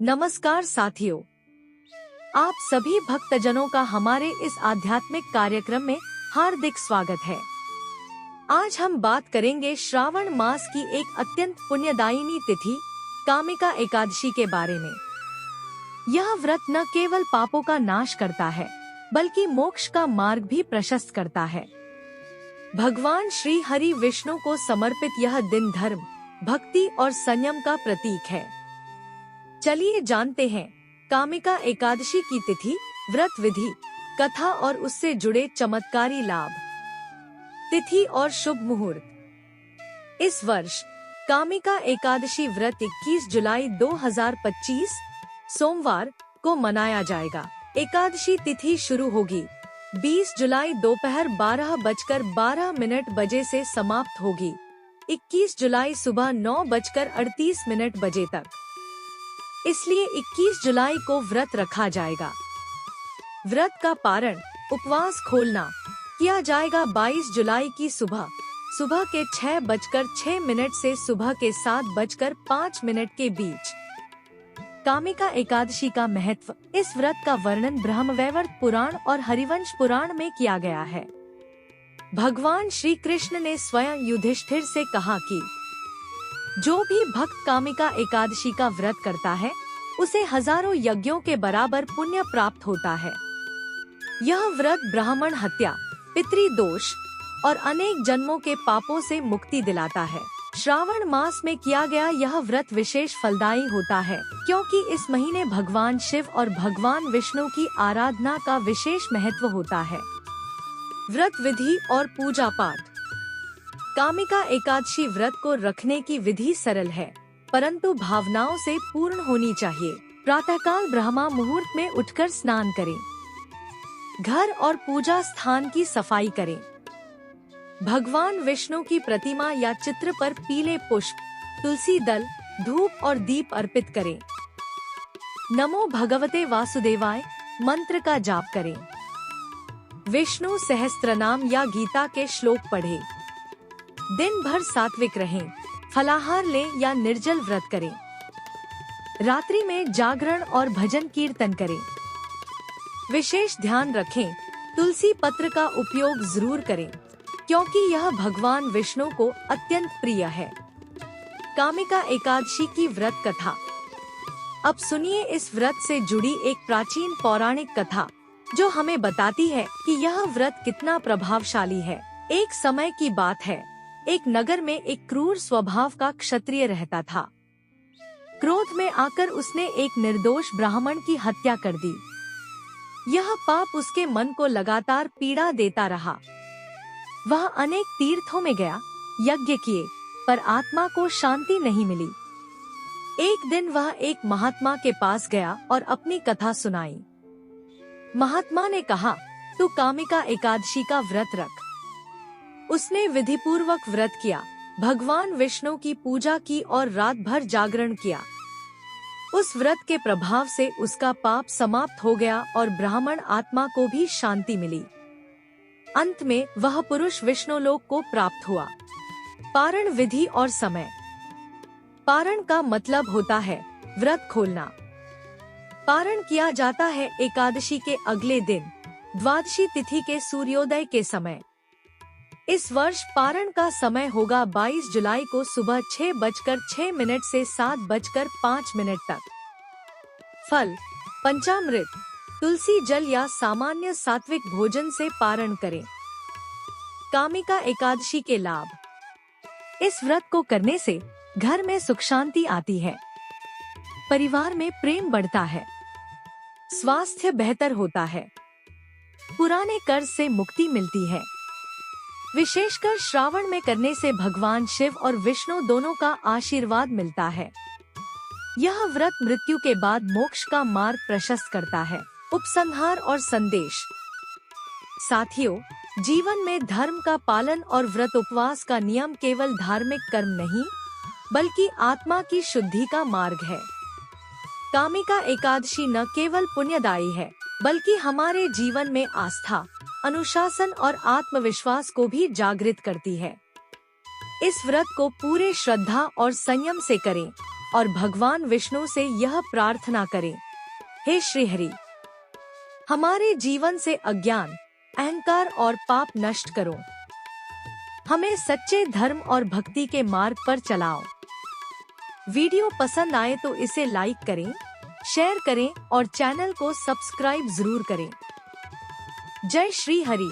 नमस्कार साथियों, आप सभी भक्तजनों का हमारे इस आध्यात्मिक कार्यक्रम में हार्दिक स्वागत है। आज हम बात करेंगे श्रावण मास की एक अत्यंत पुण्यदायिनी तिथि कामिका एकादशी के बारे में। यह व्रत न केवल पापों का नाश करता है, बल्कि मोक्ष का मार्ग भी प्रशस्त करता है। भगवान श्री हरि विष्णु को समर्पित यह दिन धर्म, भक्ति और संयम का प्रतीक है। चलिए जानते हैं कामिका एकादशी की तिथि, व्रत विधि, कथा और उससे जुड़े चमत्कारी लाभ। तिथि और शुभ मुहूर्त। इस वर्ष कामिका एकादशी व्रत 21 जुलाई 2025 सोमवार को मनाया जाएगा। एकादशी तिथि शुरू होगी 20 जुलाई दोपहर 12:12 बजे से समाप्त होगी 21 जुलाई सुबह 9:38 बजे तक। इसलिए 21 जुलाई को व्रत रखा जाएगा। व्रत का पारण, उपवास खोलना किया जाएगा 22 जुलाई की सुबह के 6:06 से सुबह के 7:05 के बीच। कामिका एकादशी का महत्व। इस व्रत का वर्णन ब्रह्मवैवर्त पुराण और हरिवंश पुराण में किया गया है। भगवान श्री कृष्ण ने स्वयं युधिष्ठिर से कहा कि जो भी भक्त कामिका एकादशी का व्रत करता है, उसे हजारों यज्ञों के बराबर पुण्य प्राप्त होता है। यह व्रत ब्राह्मण हत्या, पितृदोष और अनेक जन्मों के पापों से मुक्ति दिलाता है। श्रावण मास में किया गया यह व्रत विशेष फलदायी होता है, क्योंकि इस महीने भगवान शिव और भगवान विष्णु की आराधना का विशेष महत्व होता है। व्रत विधि और पूजा पाठ। कामिका एकादशी व्रत को रखने की विधि सरल है, परंतु भावनाओं से पूर्ण होनी चाहिए। प्रातःकाल ब्रह्मा मुहूर्त में उठकर स्नान करें। घर और पूजा स्थान की सफाई करें। भगवान विष्णु की प्रतिमा या चित्र पर पीले पुष्प, तुलसी दल, धूप और दीप अर्पित करें। नमो भगवते वासुदेवाय मंत्र का जाप करें। विष्णु सहस्त्रनाम या गीता के श्लोक पढ़ें। दिन भर सात्विक रहें, फलाहार लें या निर्जल व्रत करें। रात्रि में जागरण और भजन कीर्तन करें। विशेष ध्यान रखें, तुलसी पत्र का उपयोग जरूर करें, क्योंकि यह भगवान विष्णु को अत्यंत प्रिय है। कामिका एकादशी की व्रत कथा। अब सुनिए इस व्रत से जुड़ी एक प्राचीन पौराणिक कथा, जो हमें बताती है कि यह व्रत कितना प्रभावशाली है। एक समय की बात है, एक नगर में एक क्रूर स्वभाव का क्षत्रिय रहता था। क्रोध में आकर उसने एक निर्दोष ब्राह्मण की हत्या कर दी। यह पाप उसके मन को लगातार पीड़ा देता रहा। वह अनेक तीर्थों में गया, यज्ञ किए, पर आत्मा को शांति नहीं मिली। एक दिन वह एक महात्मा के पास गया और अपनी कथा सुनाई। महात्मा ने कहा, तू कामिका एकादशी का व्रत रख। उसने विधिपूर्वक व्रत किया, भगवान विष्णु की पूजा की और रात भर जागरण किया। उस व्रत के प्रभाव से उसका पाप समाप्त हो गया और ब्राह्मण आत्मा को भी शांति मिली। अंत में वह पुरुष विष्णुलोक को प्राप्त हुआ। पारण विधि और समय। पारण का मतलब होता है व्रत खोलना। पारण किया जाता है एकादशी के अगले दिन, द्वादशी तिथि के सूर्योदय के समय। इस वर्ष पारण का समय होगा 22 जुलाई को सुबह 6:06 से 7:05 तक। फल, पंचामृत, तुलसी जल या सामान्य सात्विक भोजन से पारण करें। कामिका एकादशी के लाभ। इस व्रत को करने से घर में सुख शांति आती है, परिवार में प्रेम बढ़ता है, स्वास्थ्य बेहतर होता है, पुराने कर्ज से मुक्ति मिलती है। विशेषकर श्रावण में करने से भगवान शिव और विष्णु दोनों का आशीर्वाद मिलता है। यह व्रत मृत्यु के बाद मोक्ष का मार्ग प्रशस्त करता है। उपसंहार और संदेश। साथियों, जीवन में धर्म का पालन और व्रत उपवास का नियम केवल धार्मिक कर्म नहीं, बल्कि आत्मा की शुद्धि का मार्ग है। कामिका एकादशी न केवल पुण्यदायी है, बल्कि हमारे जीवन में आस्था, अनुशासन और आत्मविश्वास को भी जागृत करती है। इस व्रत को पूरे श्रद्धा और संयम से करें और भगवान विष्णु से यह प्रार्थना करें, हे श्री हरि, हमारे जीवन से अज्ञान, अहंकार और पाप नष्ट करो, हमें सच्चे धर्म और भक्ति के मार्ग पर चलाओ। वीडियो पसंद आए तो इसे लाइक करें, शेयर करें और चैनल को सब्सक्राइब जरूर करें। जय श्री हरि।